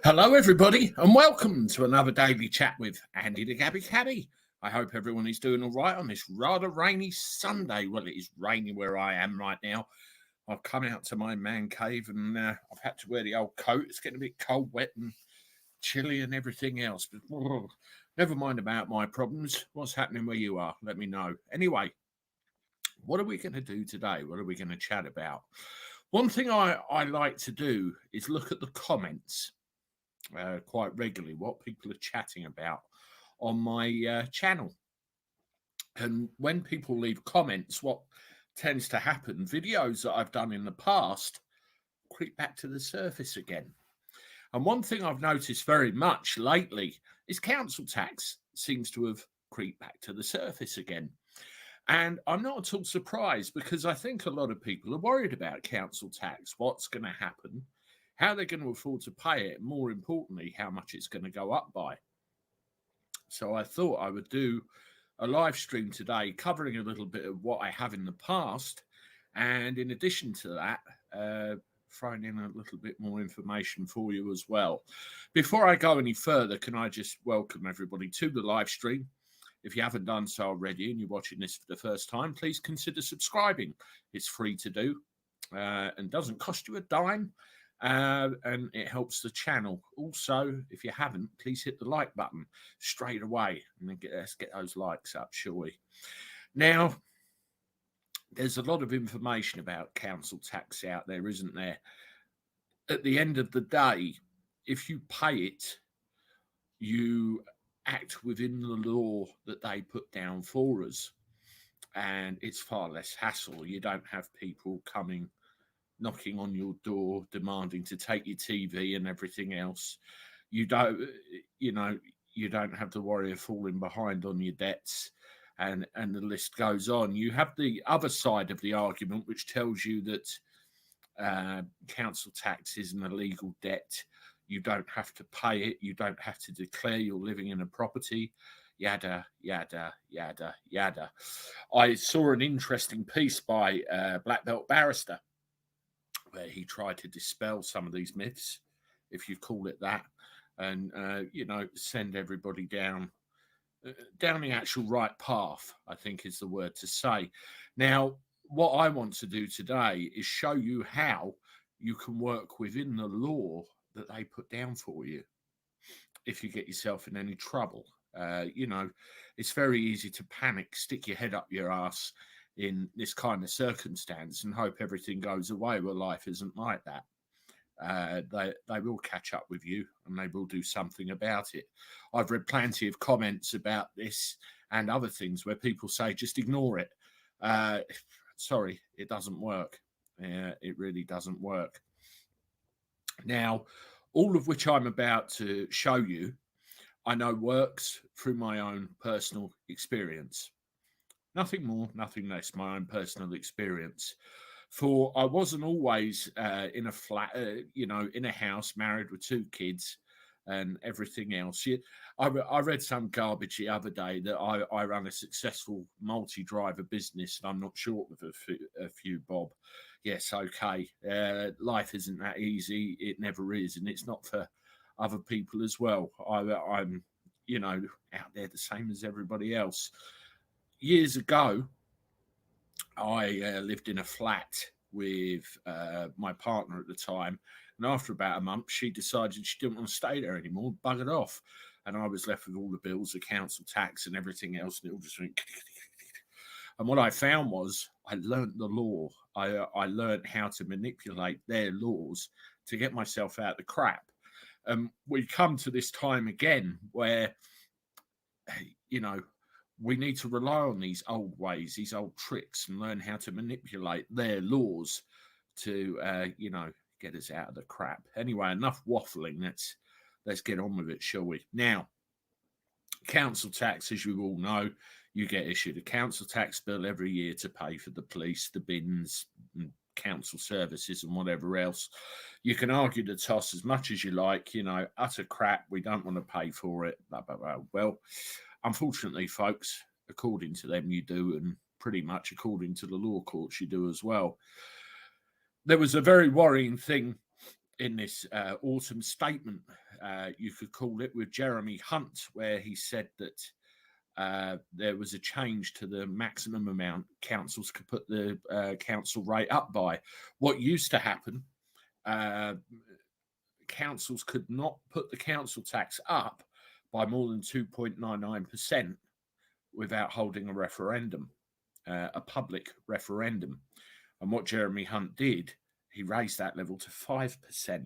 Hello, everybody, and welcome to another daily chat with Andy the Gabby Cabby. I hope everyone is doing all right on this rather rainy Sunday. Well, it is rainy where I am right now. I've come out to my man cave and I've had to wear the old coat. It's getting a bit cold, wet, and chilly and everything else. But never mind about my problems. What's happening where you are? Let me know. Anyway, what are we going to do today? What are we going to chat about? One thing I like to do is look at the comments quite regularly, what people are chatting about on my channel. And when people leave comments, what tends to happen, videos that I've done in the past creep back to the surface again. And one thing I've noticed very much lately is council tax seems to have creeped back to the surface again. And I'm not at all surprised because I think a lot of people are worried about council tax, what's going to happen, how they're going to afford to pay it, and more importantly, how much it's going to go up by. So I thought I would do a live stream today covering a little bit of what I have in the past. And in addition to that, throwing in a little bit more information for you as well. Before I go any further, can I just welcome everybody to the live stream? If you haven't done so already and you're watching this for the first time, please consider subscribing. It's free to do and doesn't cost you a dime. And it helps the channel. Also, if you haven't, please hit the like button straight away and then let's get those likes up, shall we? Now, there's a lot of information about council tax out there, isn't there? At the end of the day, if you pay it, you act within the law that they put down for us, and it's far less hassle. You don't have people coming knocking on your door demanding to take your TV and everything else. You don't have to worry of falling behind on your debts, and the list goes on. You have the other side of the argument, which tells you that council tax is an illegal debt. You don't have to pay it. You don't have to declare you're living in a property. Yada, yada, yada, yada. I saw an interesting piece by Black Belt Barrister where he tried to dispel some of these myths, if you call it that, and send everybody down the actual right path, I think is the word to say. Now, what I want to do today is show you how you can work within the law that they put down for you if you get yourself in any trouble. It's very easy to panic, stick your head up your ass in this kind of circumstance and hope everything goes away. Well, life isn't like that. They will catch up with you and they will do something about it. I've read plenty of comments about this and other things where people say just ignore it. Sorry, it doesn't work. It really doesn't work. Now, all of which I'm about to show you, I know works through my own personal experience. Nothing more, nothing less, my own personal experience. For I wasn't always in a flat, in a house, married with 2 kids and everything else. I read some garbage the other day that I run a successful multi-driver business and I'm not short with a few bob. Yes, okay. Life isn't that easy. It never is. And it's not for other people as well. I'm, out there the same as everybody else. Years ago, I lived in a flat with my partner at the time. And after about a month, she decided she didn't want to stay there anymore, buggered off. And I was left with all the bills, the council tax and everything else. And it all just went. And what I found was I learned the law. I learned how to manipulate their laws to get myself out of the crap. We come to this time again where, we need to rely on these old ways, these old tricks, and learn how to manipulate their laws to, get us out of the crap. Anyway, enough waffling. Let's get on with it, shall we? Now, council tax, as you all know, you get issued a council tax bill every year to pay for the police, the bins, council services and whatever else. You can argue the toss as much as you like, utter crap, we don't want to pay for it, blah, blah, blah. Well, unfortunately, folks, according to them, you do, and pretty much according to the law courts, you do as well. There was a very worrying thing in this autumn statement you could call it, with Jeremy Hunt, where he said that there was a change to the maximum amount councils could put the council rate up by. What used to happen, uh, councils could not put the council tax up by more than 2.99% without holding a referendum, a public referendum. And what Jeremy Hunt did, he raised that level to 5%,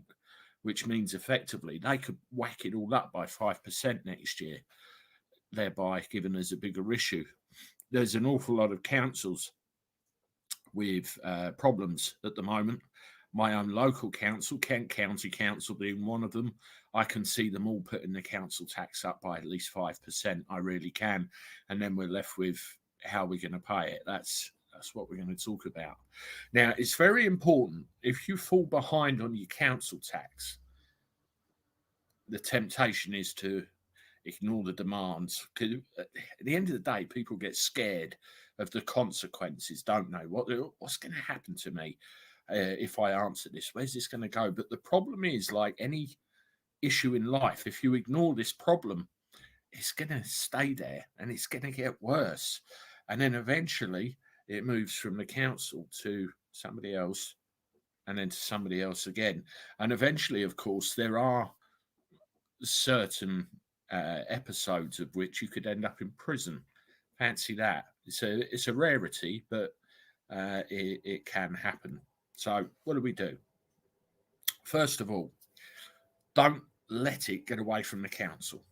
which means effectively they could whack it all up by 5% next year, thereby giving us a bigger issue. There's an awful lot of councils with problems at the moment. My own local council, Kent County Council being one of them, I can see them all putting the council tax up by at least 5%. I really can. And then we're left with how we're going to pay it. That's what we're going to talk about. Now, it's very important, if you fall behind on your council tax, the temptation is to ignore the demands. Because at the end of the day, people get scared of the consequences, don't they? What's going to happen to me if I answer this? Where's this going to go? But the problem is, like any issue in life, if you ignore this problem, it's going to stay there and it's going to get worse. And then eventually it moves from the council to somebody else and then to somebody else again. And eventually, of course, there are certain episodes of which you could end up in prison. Fancy that. It's a rarity, but it can happen. So what do? First of all, don't let it get away from the council.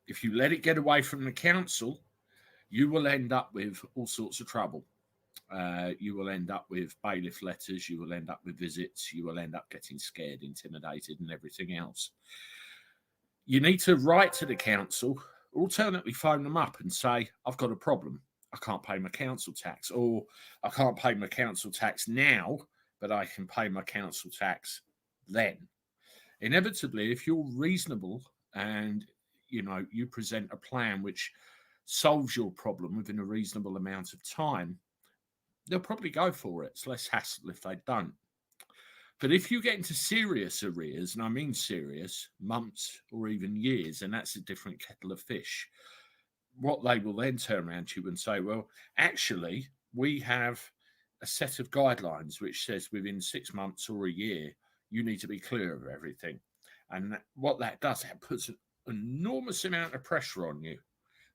If you let it get away from the council, you will end up with all sorts of trouble. You will end up with bailiff letters, you will end up with visits, you will end up getting scared, intimidated, and everything else. You need to write to the council, alternately phone them up and say, I've got a problem. I can't pay my council tax, or I can't pay my council tax now, but I can pay my council tax then. Inevitably, if you're reasonable and you present a plan which solves your problem within a reasonable amount of time, they'll probably go for it. It's less hassle if they don't. But if you get into serious arrears, and I mean serious, months or even years, and that's a different kettle of fish, what they will then turn around to you and say, well, actually, we have a set of guidelines which says within 6 months or a year, you need to be clear of everything. And what that does, that puts an enormous amount of pressure on you.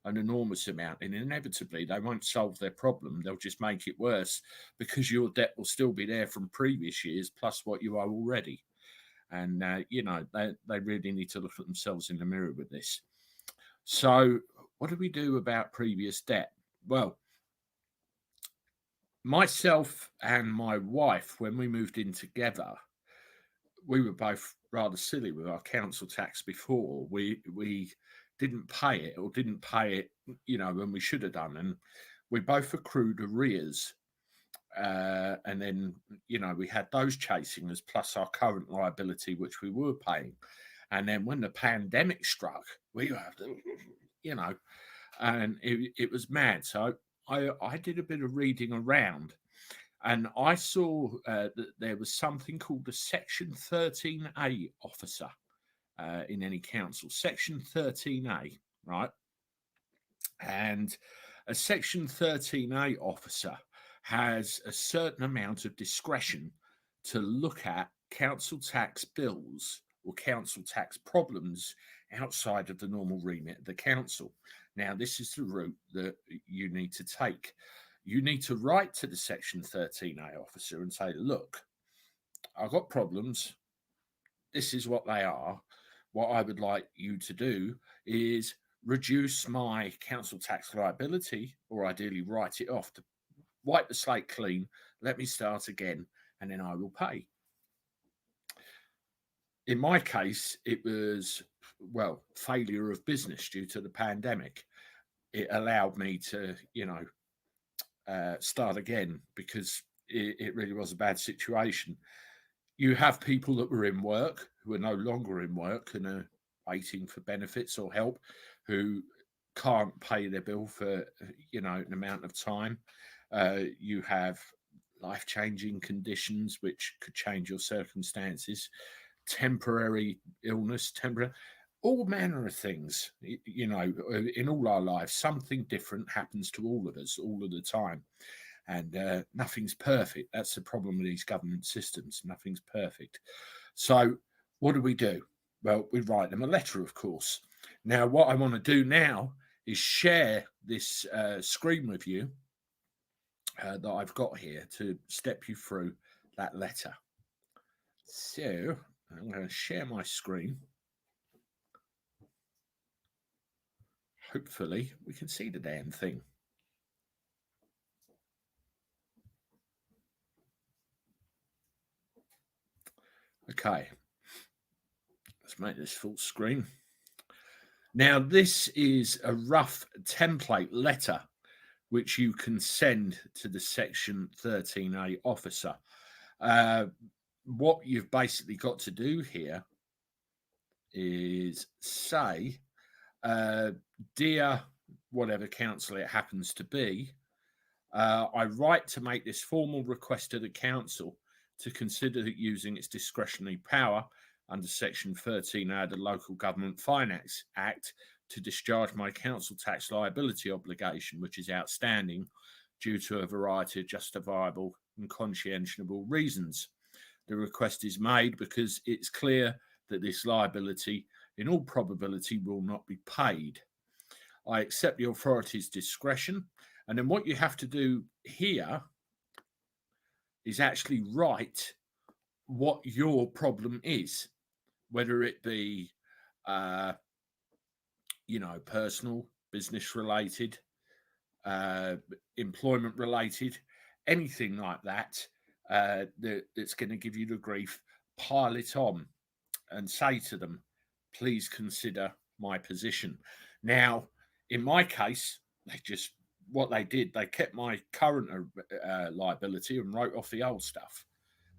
An enormous amount, and inevitably they won't solve their problem. They'll just make it worse because your debt will still be there from previous years plus what you owe already. And they really need to look at themselves in the mirror with this. So what do we do about previous debt? Well, myself and my wife, when we moved in together, we were both rather silly with our council tax before. We didn't pay it, or didn't pay it, when we should have done. And we both accrued arrears. And then, we had those chasing us, plus our current liability, which we were paying. And then when the pandemic struck, we were, and it was mad. So I did a bit of reading around, and I saw that there was something called a Section 13A officer in any council. Section 13A, right? And a Section 13A officer has a certain amount of discretion to look at council tax bills or council tax problems outside of the normal remit of the council. Now, this is the route that you need to take. You need to write to the Section 13A officer and say, look, I've got problems. This is what they are. What I would like you to do is reduce my council tax liability, or ideally write it off, to wipe the slate clean, let me start again, and then I will pay. In my case, it was, failure of business due to the pandemic. It allowed me to, start again, because it really was a bad situation. You have people that were in work who are no longer in work and are waiting for benefits or help, who can't pay their bill for, an amount of time. You have life-changing conditions which could change your circumstances. temporary illness, all manner of things. You know, in all our lives, something different happens to all of us all of the time. And nothing's perfect. That's the problem with these government systems. Nothing's perfect. So what do? Well, we write them a letter, of course. Now, what I want to do now is share this screen with you that I've got here to step you through that letter. So I'm going to share my screen. Hopefully we can see the damn thing. Okay, let's make this full screen. Now, this is a rough template letter which you can send to the Section 13A officer. What you've basically got to do here is say, dear whatever council it happens to be, I write to make this formal request to the council to consider using its discretionary power under Section 13A of the Local Government Finance Act to discharge my council tax liability obligation, which is outstanding due to a variety of justifiable and conscientious reasons. The request is made because it's clear that this liability, in all probability, will not be paid. I accept the authority's discretion. And then what you have to do here is actually write what your problem is, whether it be, personal, business related, employment related, anything like that, that's going to give you the grief. Pile it on and say to them, please consider my position. Now, in my case, they kept my current liability and wrote off the old stuff.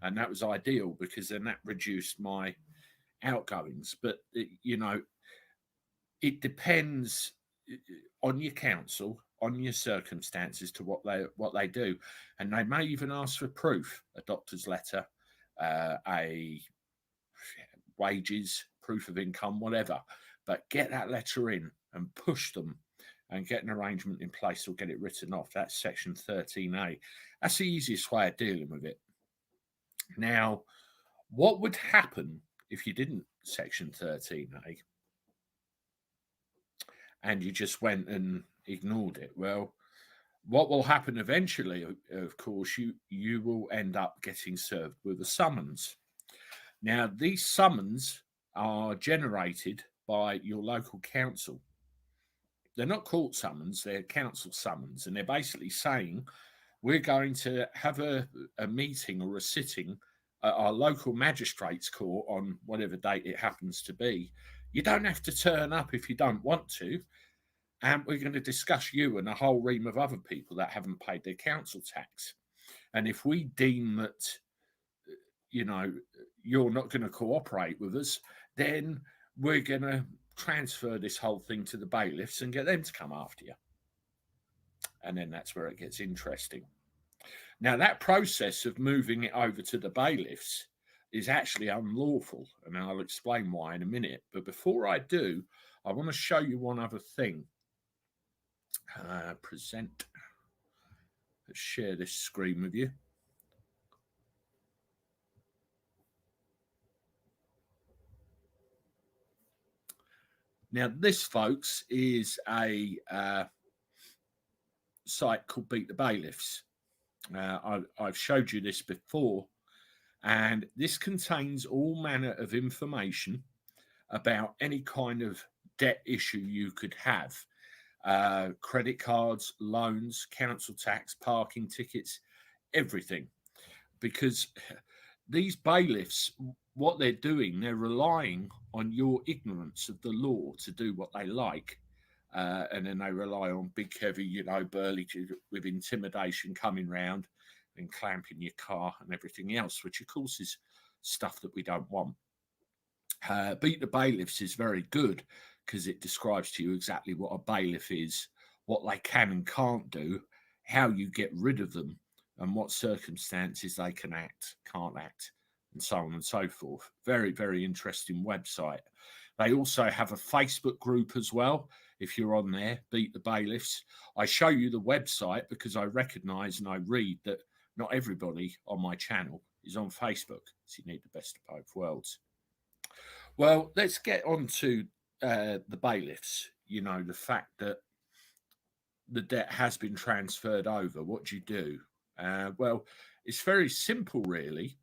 And that was ideal because then that reduced my outgoings. But, it depends on your council, on your circumstances to what they do. And they may even ask for proof, a doctor's letter, a wages, proof of income, whatever. But get that letter in and push them and get an arrangement in place or get it written off. That's Section 13A. That's the easiest way of dealing with it. Now, what would happen if you didn't Section 13A and you just went and ignored it? Well, what will happen eventually, of course, you will end up getting served with a summons. Now, these summons are generated by your local council. They're not court summons, they're council summons. And they're basically saying, we're going to have a meeting or a sitting at our local magistrates court on whatever date it happens to be. You don't have to turn up if you don't want to. And we're going to discuss you and a whole ream of other people that haven't paid their council tax. And if we deem that, you're not going to cooperate with us, then we're going to transfer this whole thing to the bailiffs and get them to come after you. And then that's where it gets interesting. Now, that process of moving it over to the bailiffs is actually unlawful, and I'll explain why in a minute. But before I do, I want to show you one other thing. Present. Let's share this screen with you. Now, this, folks, is a site called Beat the Bailiffs. I've showed you this before, and this contains all manner of information about any kind of debt issue you could have. Credit cards, loans, council tax, parking tickets, everything. Because these bailiffs, what they're doing, they're relying on your ignorance of the law to do what they like. And then they rely on big, heavy, burly with intimidation coming round and clamping your car and everything else, which of course is stuff that we don't want. Beat the Bailiffs is very good because it describes to you exactly what a bailiff is, what they can and can't do, how you get rid of them, and what circumstances they can act, can't act, and so on and so forth. Very, very interesting website. They also have a Facebook group as well. If you're on there, Beat the Bailiffs. I show you the website because I recognise and I read that not everybody on my channel is on Facebook, so you need the best of both worlds. Well, let's get on to the bailiffs. You know, the fact that the debt has been transferred over. What do you do? Well, it's very simple, really.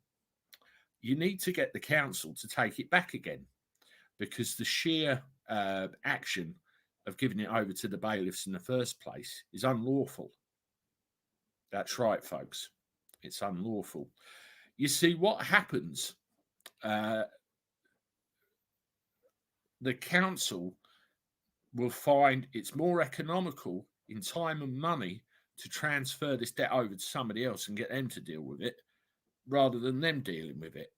You need to get the council to take it back again, because the sheer action of giving it over to the bailiffs in the first place is unlawful. That's right, folks. It's unlawful. You see, what happens, the council will find it's more economical in time and money to transfer this debt over to somebody else and get them to deal with it rather than them dealing with it.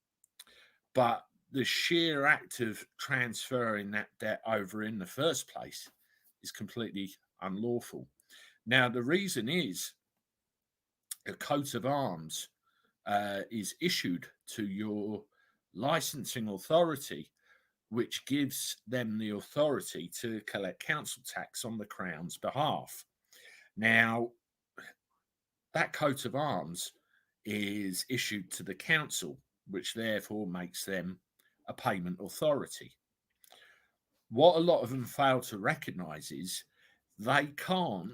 But the sheer act of transferring that debt over in the first place is completely unlawful. Now, the reason is a coat of arms is issued to your licensing authority, which gives them the authority to collect council tax on the Crown's behalf. Now, that coat of arms is issued to the council, which therefore makes them a payment authority. What a lot of them fail to recognise is they can't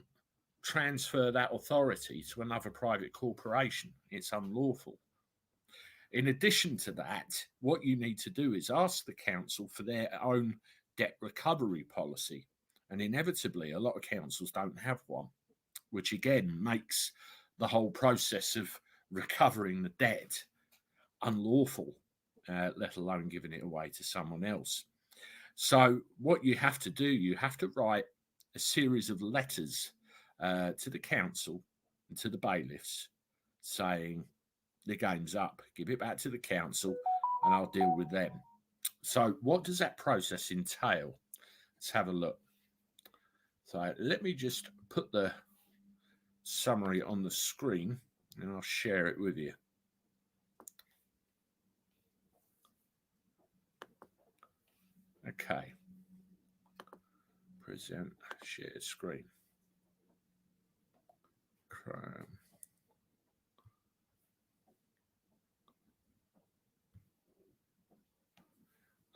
transfer that authority to another private corporation. It's unlawful. In addition to that, what you need to do is ask the council for their own debt recovery policy. And inevitably, a lot of councils don't have one, which again makes the whole process of recovering the debt unlawful, let alone giving it away to someone else. So what you have to do, you have to write a series of letters to the council and to the bailiffs saying the game's up, give it back to the council and I'll deal with them. So what does that process entail? Let's have a look. So let me just put the summary on the screen and I'll share it with you. Okay. Present, share screen. Chrome.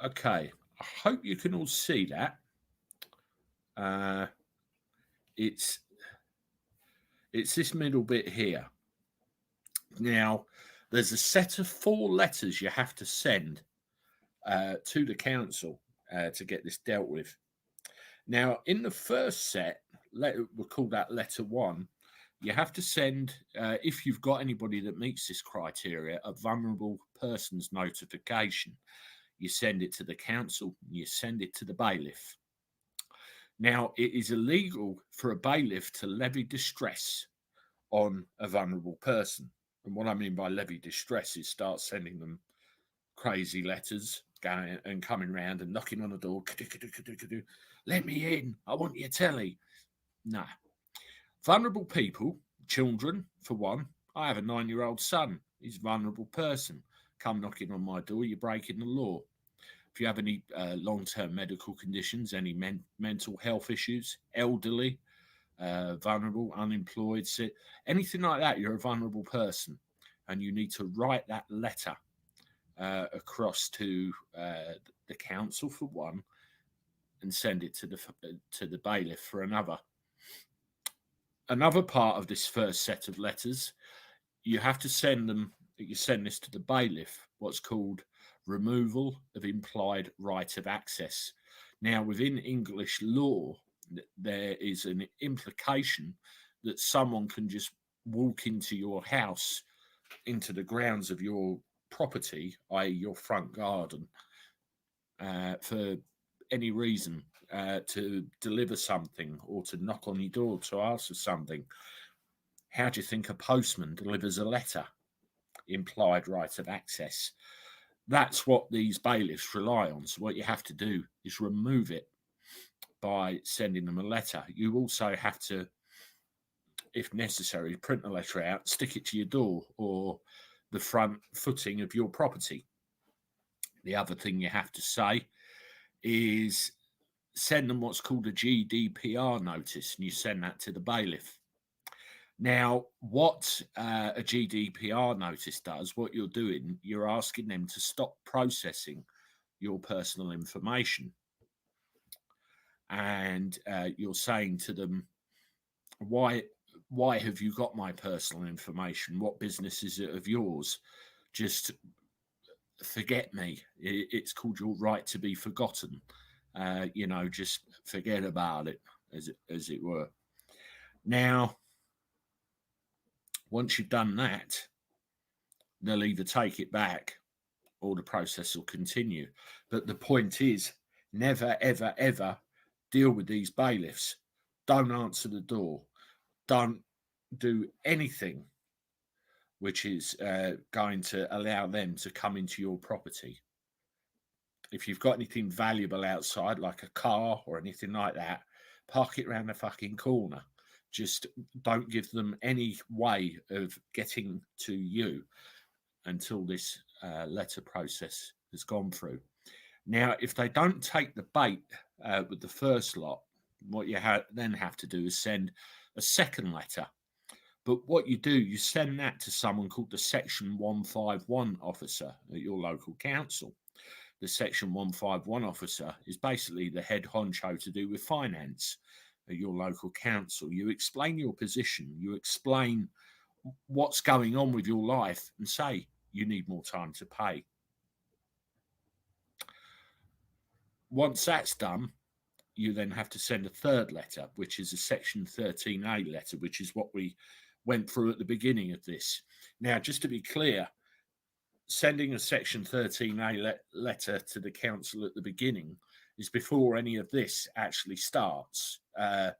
Okay, I hope you can all see that. It's this middle bit here. Now, there's a set of 4 letters you have to send to the council to get this dealt with. Now, in the first set, we'll call that letter 1. You have to send, if you've got anybody that meets this criteria, a vulnerable persons notification. You send it to the council, you send it to the bailiff. Now, it is illegal for a bailiff to levy distress on a vulnerable person. And what I mean by levy distress is start sending them crazy letters, going and coming around and knocking on the door. Let me in. I want your telly. No. Vulnerable people, children, for one. I have a 9-year-old son. He's a vulnerable person. Come knocking on my door, you're breaking the law. If you have any long-term medical conditions, any mental health issues, elderly, vulnerable, unemployed, sick, anything like that, you're a vulnerable person. And you need to write that letter across to the council for one, and send it to the bailiff for another. Another part of this first set of letters, you have to send them. You send this to the bailiff, what's called removal of implied right of access. Now, within English law, there is an implication that someone can just walk into your house, into the grounds of your property, i.e. your front garden, for any reason, to deliver something or to knock on your door to ask for something. How do you think a postman delivers a letter? Implied right of access. That's what these bailiffs rely on. So what you have to do is remove it by sending them a letter. You also have to, if necessary, print the letter out, stick it to your door, or the front footing of your property. The other thing you have to say is send them what's called a GDPR notice, and you send that to the bailiff. Now, what a GDPR notice does, what you're doing, you're asking them to stop processing your personal information. And you're saying to them, why have you got my personal information? What business is it of yours? Just forget me. It's called your right to be forgotten. Just forget about it, as it were. Now, once you've done that, they'll either take it back or the process will continue. But the point is, never, ever, ever deal with these bailiffs. Don't answer the door. Don't do anything which is going to allow them to come into your property. If you've got anything valuable outside, like a car or anything like that, park it around the fucking corner. Just don't give them any way of getting to you until this letter process has gone through. Now, if they don't take the bait with the first lot, what you then have to do is send a second letter. But what you do, you send that to someone called the Section 151 officer at your local council. The Section 151 officer is basically the head honcho to do with finance at your local council. You explain your position, you explain what's going on with your life, and say you need more time to pay. Once that's done, you then have to send a third letter, which is a Section 13A letter, which is what we went through at the beginning of this. Now, just to be clear, sending a Section 13A letter to the council at the beginning is before any of this actually starts. The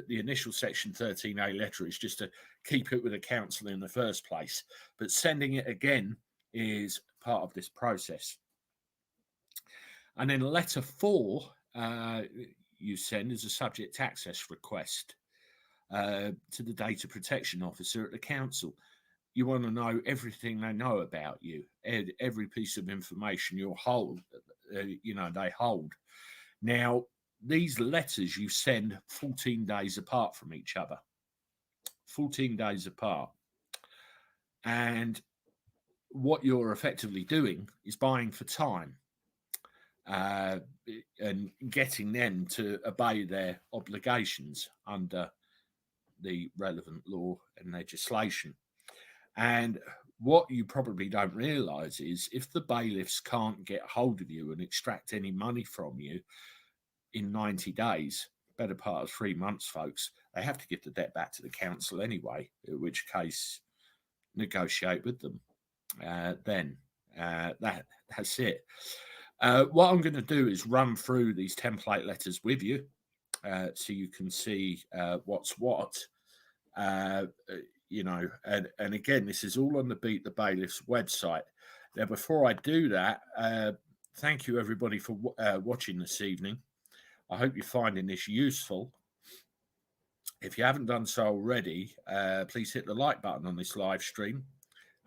initial Section 13A letter is just to keep it with the council in the first place, but sending it again is part of this process. And then letter 4 you send is a subject access request to the data protection officer at the council. You want to know everything they know about you, every piece of information they hold. Now, these letters you send 14 days apart from each other. 14 days apart. And what you're effectively doing is buying for time and getting them to obey their obligations under the relevant law and legislation. And what you probably don't realise is if the bailiffs can't get hold of you and extract any money from you in 90 days, better part of 3 months, folks, they have to give the debt back to the council anyway, in which case negotiate with them. That's it. What I'm going to do is run through these template letters with you so you can see what's what. And again, this is all on the Beat the Bailiffs website. Now, before I do that, thank you everybody for watching this evening. I hope you're finding this useful. If you haven't done so already, please hit the like button on this live stream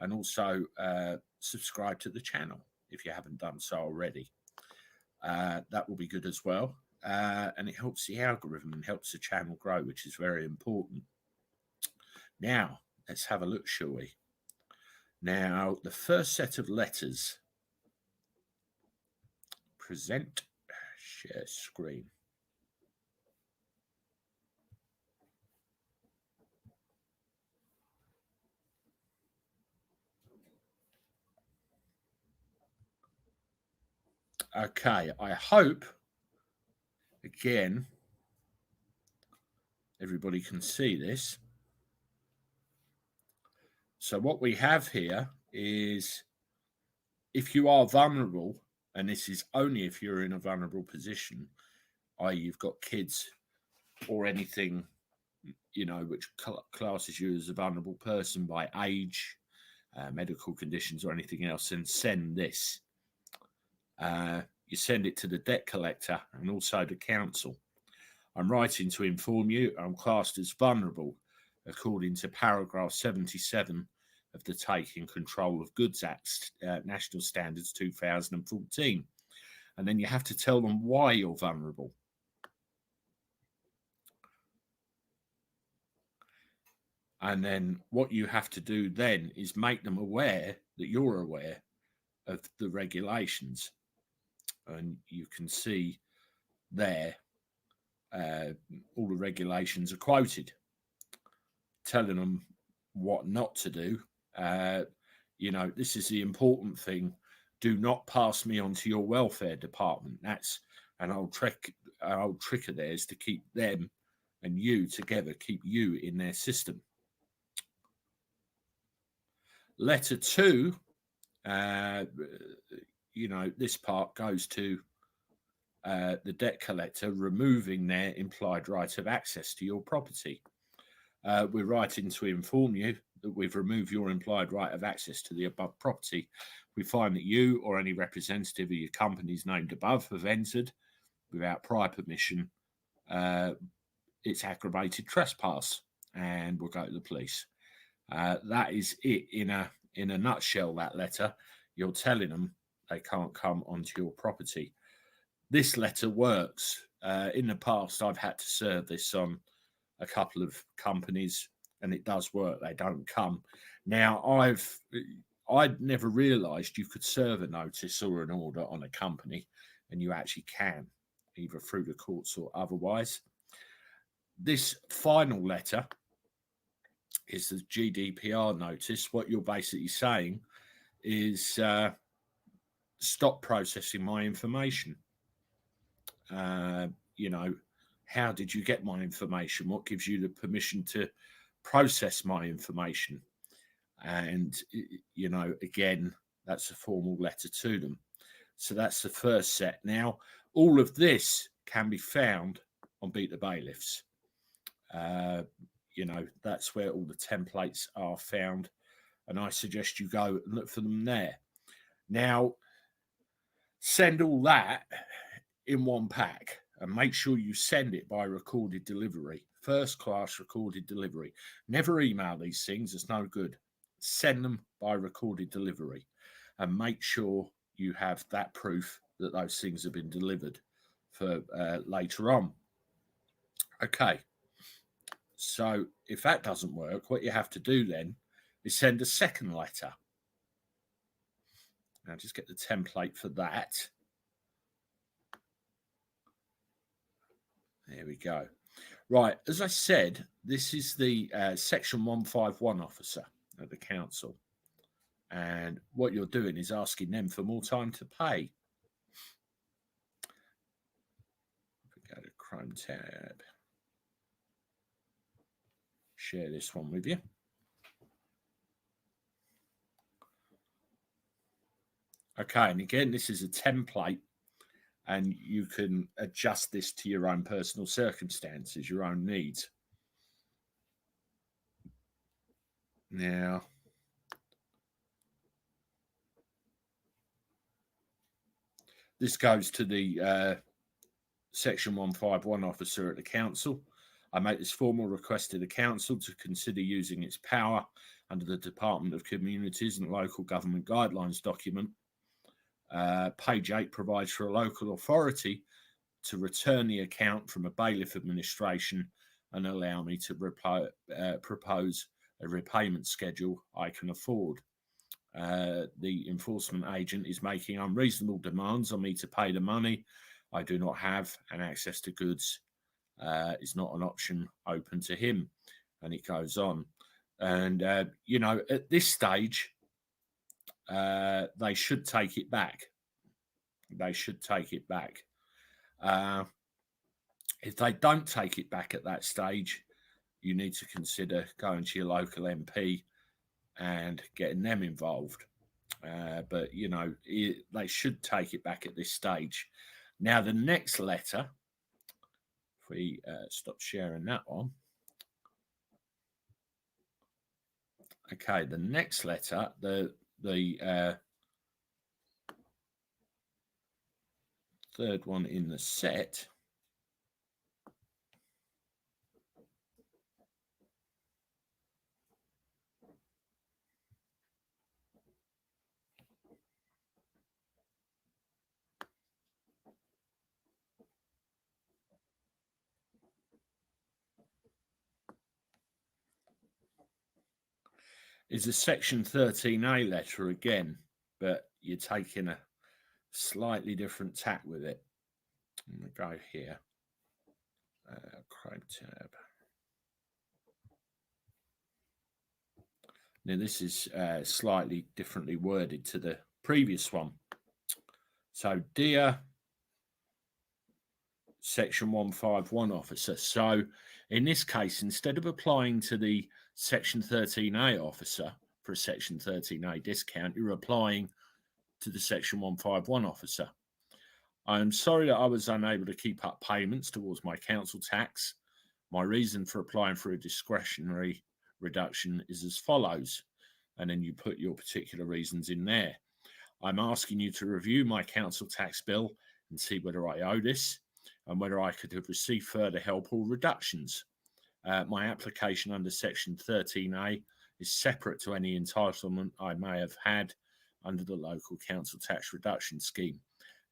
and also subscribe to the channel if you haven't done so already. That will be good as well. And it helps the algorithm and helps the channel grow, which is very important. Now, let's have a look, shall we? Now, the first set of letters. Present, share screen. Okay, I hope, again, everybody can see this. So what we have here is if you are vulnerable, and this is only if you're in a vulnerable position, i.e. you've got kids or anything, which classes you as a vulnerable person by age, medical conditions or anything else, then send this. You send it to the debt collector and also the council. I'm writing to inform you I'm classed as vulnerable according to paragraph 77 of the Taking Control of Goods Act, National Standards 2014. And then you have to tell them why you're vulnerable. And then what you have to do then is make them aware that you're aware of the regulations. And you can see there all the regulations are quoted, telling them what not to do. This is the important thing. Do not pass me on to your welfare department. That's an old trick of theirs to keep them and you together, keep you in their system. Letter 2, this part goes to the debt collector removing their implied right of access to your property. We're writing to inform you that we've removed your implied right of access to the above property. We find that you or any representative of your companies named above have entered without prior permission. It's aggravated trespass, and we'll go to the police. That is it in a nutshell, that letter. You're telling them they can't come onto your property. This letter works. In the past, I've had to serve this on a couple of companies, and it does work. They don't come. Now, I'd never realised you could serve a notice or an order on a company, and you actually can, either through the courts or otherwise. This final letter is the GDPR notice. What you're basically saying is stop processing my information. How did you get my information? What gives you the permission to process my information? And, again, that's a formal letter to them. So that's the first set. Now, all of this can be found on Beat the Bailiffs. That's where all the templates are found. And I suggest you go and look for them there. Now, send all that in one pack and make sure you send it by recorded delivery. First class recorded delivery. Never email these things. It's no good. Send them by recorded delivery and make sure you have that proof that those things have been delivered for later on. Okay. So if that doesn't work, what you have to do then is send a second letter. Now just get the template for that. There we go. Right, as I said, this is the Section 151 officer at the council. And what you're doing is asking them for more time to pay. If we go to Chrome tab, share this one with you. Okay, and again, this is a template, and you can adjust this to your own personal circumstances, your own needs. Now, this goes to the Section 151 officer at the council. I make this formal request to the council to consider using its power under the Department of Communities and Local Government Guidelines document. Page 8 provides for a local authority to return the account from a bailiff administration and allow me to propose a repayment schedule I can afford. The enforcement agent is making unreasonable demands on me to pay the money I do not have, and access to goods is not an option open to him. And it goes on. And, at this stage, they should take it back. They should take it back. If they don't take it back at that stage, you need to consider going to your local MP and getting them involved. But, they should take it back at this stage. Now, the next letter, if we stop sharing that one. Okay, the next letter, the third one in the set, is a Section 13A letter again, but you're taking a slightly different tack with it. I'm going to go here, Chrome tab. Now this is slightly differently worded to the previous one. So, dear Section 151 officer. So, in this case, instead of applying to the Section 13A officer for a Section 13A discount, you're applying to the Section 151 officer. I am sorry that I was unable to keep up payments towards my council tax. My reason for applying for a discretionary reduction is as follows. And then you put your particular reasons in there. I'm asking you to review my council tax bill and see whether I owe this and whether I could have received further help or reductions. My application under Section 13A is separate to any entitlement I may have had under the local council tax reduction scheme.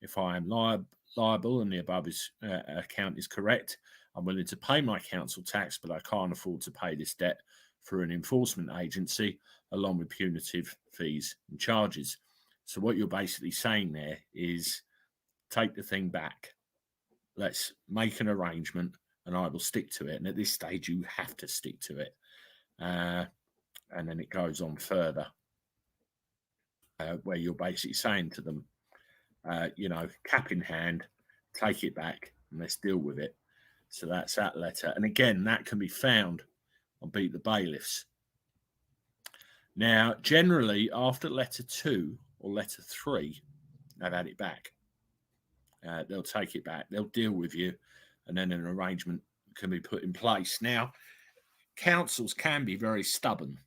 If I am liable and the above account is correct, I'm willing to pay my council tax, but I can't afford to pay this debt through an enforcement agency, along with punitive fees and charges. So what you're basically saying there is take the thing back. Let's make an arrangement and I will stick to it. And at this stage, you have to stick to it. And then it goes on further where you're basically saying to them, cap in hand, take it back and let's deal with it. So that's that letter. And again, that can be found on Beat the Bailiffs. Now, generally, after letter 2 or letter 3, they've had it back. They'll take it back. They'll deal with you, and then an arrangement can be put in place. Now, councils can be very stubborn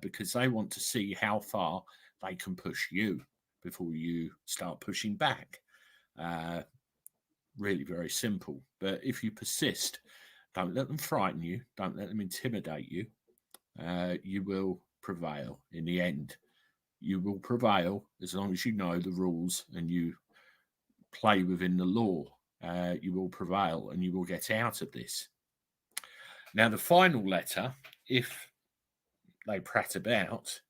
because they want to see how far they can push you before you start pushing back. Really very simple. But if you persist, don't let them frighten you. Don't let them intimidate you. You will prevail in the end. You will prevail as long as you know the rules and you play within the law. You will prevail and you will get out of this. Now, the final letter, if they prat about,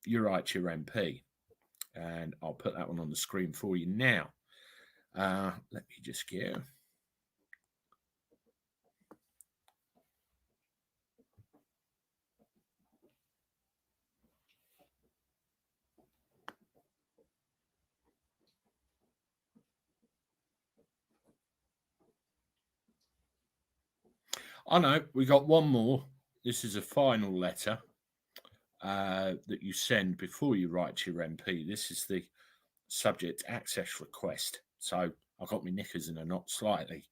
you write to your MP. And I'll put that one on the screen for you now. Let me just go. I know, we got one more. This is a final letter that you send before you write to your MP. This is the subject access request. So I got my knickers in a knot slightly,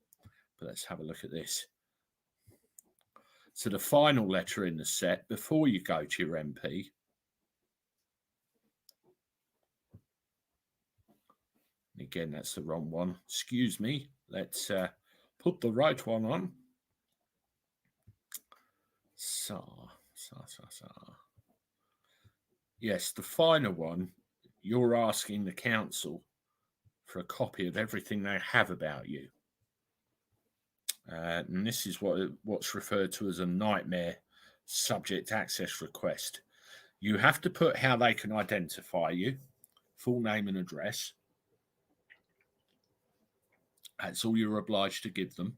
but let's have a look at this. So the final letter in the set before you go to your MP. Again, that's the wrong one. Excuse me. Let's put the right one on. Yes, the final one, you're asking the council for a copy of everything they have about you. And this is what's referred to as a nightmare subject access request. You have to put how they can identify you, full name and address. That's all you're obliged to give them.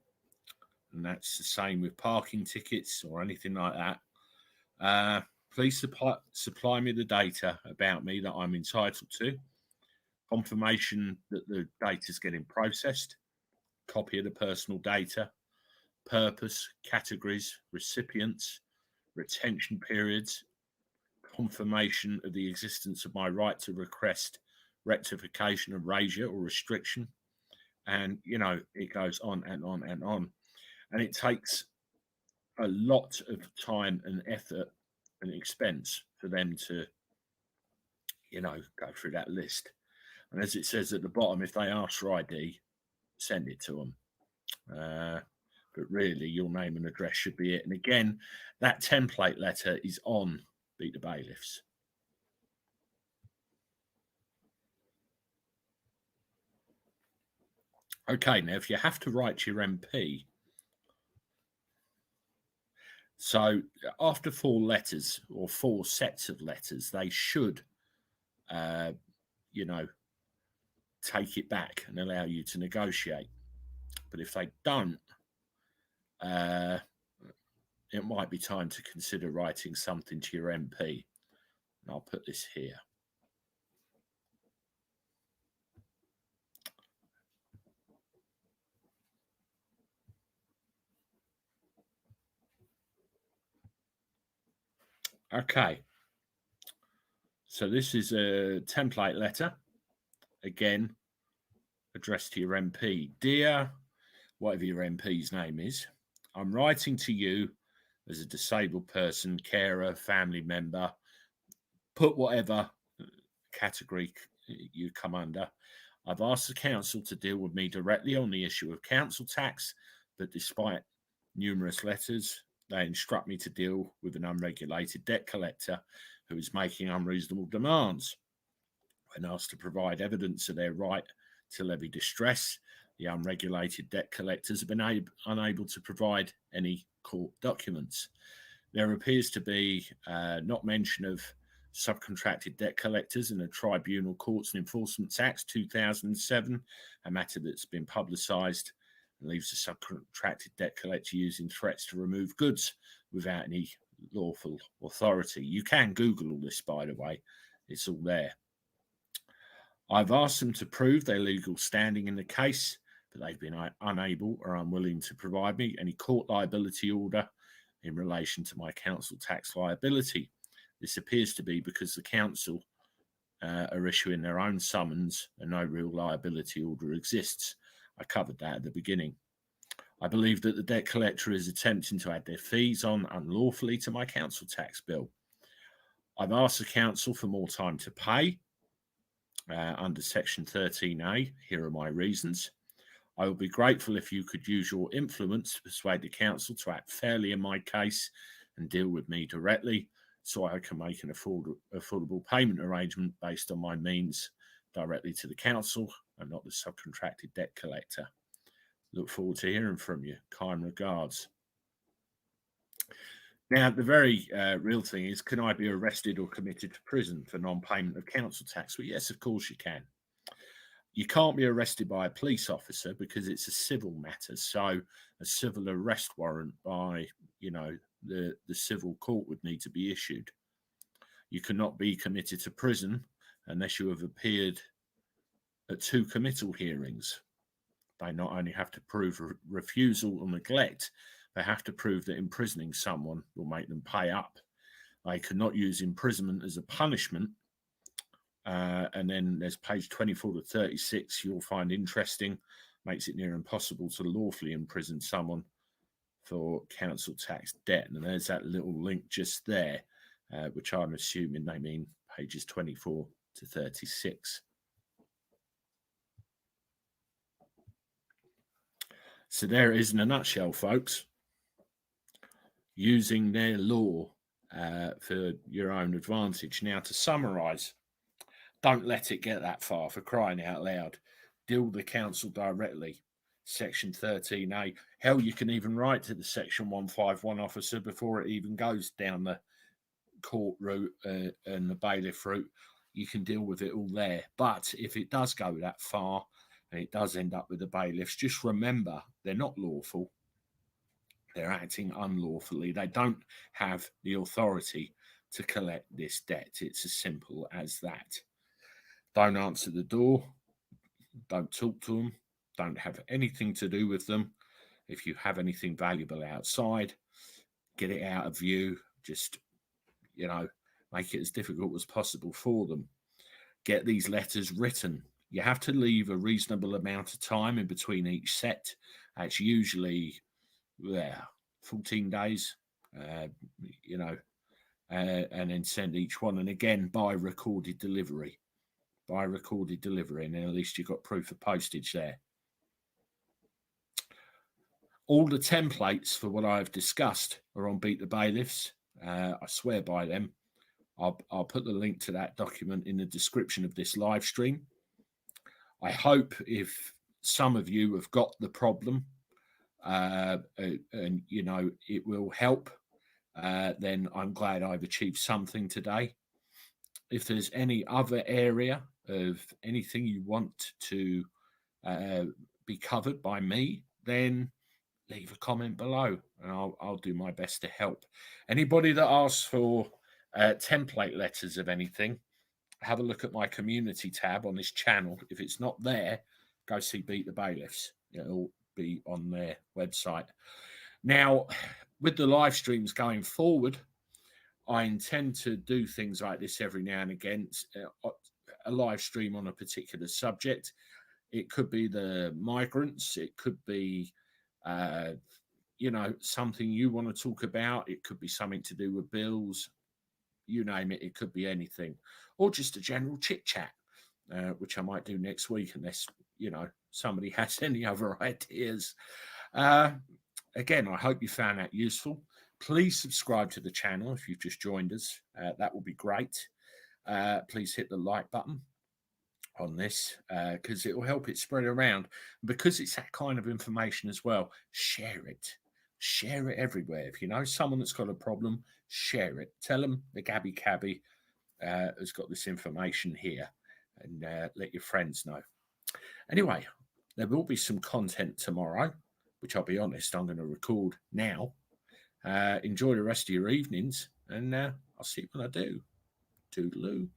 And that's the same with parking tickets or anything like that. Please supply me the data about me that I'm entitled to, confirmation that the data is getting processed, copy of the personal data, purpose, categories, recipients, retention periods, confirmation of the existence of my right to request rectification, erasure or restriction. And, it goes on and on and on. And it takes a lot of time and effort and expense for them to, go through that list. And as it says at the bottom, if they ask for ID, send it to them. But really, your name and address should be it. And again, that template letter is on Beat the Bailiffs. Okay, now if you have to write to your MP, So after 4 letters or 4 sets of letters, they should, you know, take it back and allow you to negotiate. But if they don't, it might be time to consider writing something to your MP. And I'll put this here. Okay. So this is a template letter, again, addressed to your MP. Dear, whatever your MP's name is, I'm writing to you as a disabled person, carer, family member, put whatever category you come under. I've asked the council to deal with me directly on the issue of council tax, but despite numerous letters, they instruct me to deal with an unregulated debt collector who is making unreasonable demands. When asked to provide evidence of their right to levy distress, the unregulated debt collectors have been unable to provide any court documents. There appears to be not mention of subcontracted debt collectors in the Tribunal Courts and Enforcement Acts 2007, a matter that's been publicised and leaves a subcontracted debt collector using threats to remove goods without any lawful authority. You can Google all this, by the way. It's all there. I've asked them to prove their legal standing in the case, but they've been unable or unwilling to provide me any court liability order in relation to my council tax liability. This appears to be because the council are issuing their own summons and no real liability order exists. I covered that at the beginning. I believe that the debt collector is attempting to add their fees on unlawfully to my council tax bill. I've asked the council for more time to pay under Section 13A. Here are my reasons. I would be grateful if you could use your influence to persuade the council to act fairly in my case and deal with me directly so I can make an affordable payment arrangement based on my means directly to the council and not the subcontracted debt collector. Look forward to hearing from you. Kind regards. Now, the very real thing is, can I be arrested or committed to prison for non-payment of council tax? Well, yes, of course you can. You can't be arrested by a police officer because it's a civil matter. So a civil arrest warrant by, the civil court would need to be issued. You cannot be committed to prison unless you have appeared at 2 committal hearings. They not only have to prove refusal or neglect, they have to prove that imprisoning someone will make them pay up. They cannot use imprisonment as a punishment. And then there's page 24 to 36, you'll find interesting, makes it near impossible to lawfully imprison someone for council tax debt. And there's that little link just there, which I'm assuming they mean pages 24 to 36. So there it is in a nutshell, folks. Using their law for your own advantage. Now, to summarise, don't let it get that far, for crying out loud. Deal with the council directly. Section 13A. Hell, you can even write to the Section 151 officer before it even goes down the court route and the bailiff route. You can deal with it all there. But if it does go that far and it does end up with the bailiffs, just remember they're not lawful. They're acting unlawfully. They don't have the authority to collect this debt. It's as simple as that. Don't answer the door. Don't talk to them. Don't have anything to do with them. If you have anything valuable outside, get it out of view. Just, make it as difficult as possible for them. Get these letters written. You have to leave a reasonable amount of time in between each set. That's usually 14 days, and then send each one. And again, by recorded delivery. And then at least you've got proof of postage there. All the templates for what I've discussed are on Beat the Bailiffs. I swear by them. I'll put the link to that document in the description of this live stream. I hope if some of you have got the problem, and it will help then I'm glad I've achieved something today. If there's any other area of anything you want to uh, be covered by me, then leave a comment below and I'll do my best to help. Anybody that asks for template letters of anything, have a look at my community tab on this channel. If it's not there, go see Beat the Bailiffs. It'll be on their website. Now, with the live streams going forward, I intend to do things like this every now and again, a live stream on a particular subject. It could be the migrants, it could be something you want to talk about. It could be something to do with bills, you name it. It could be anything, or just a general chit chat, which I might do next week, unless somebody has any other ideas. Again, I hope you found that useful. Please subscribe to the channel if you've just joined us. That will be great. Please hit the like button on this because it will help it spread around. Because it's that kind of information as well, share it. Share it everywhere. If you know someone that's got a problem, share it. Tell them the Cabby has got this information here, and let your friends know. Anyway, there will be some content tomorrow, which I'll be honest, I'm going to record now. Enjoy the rest of your evenings, and I'll see you when I do. Toodaloo.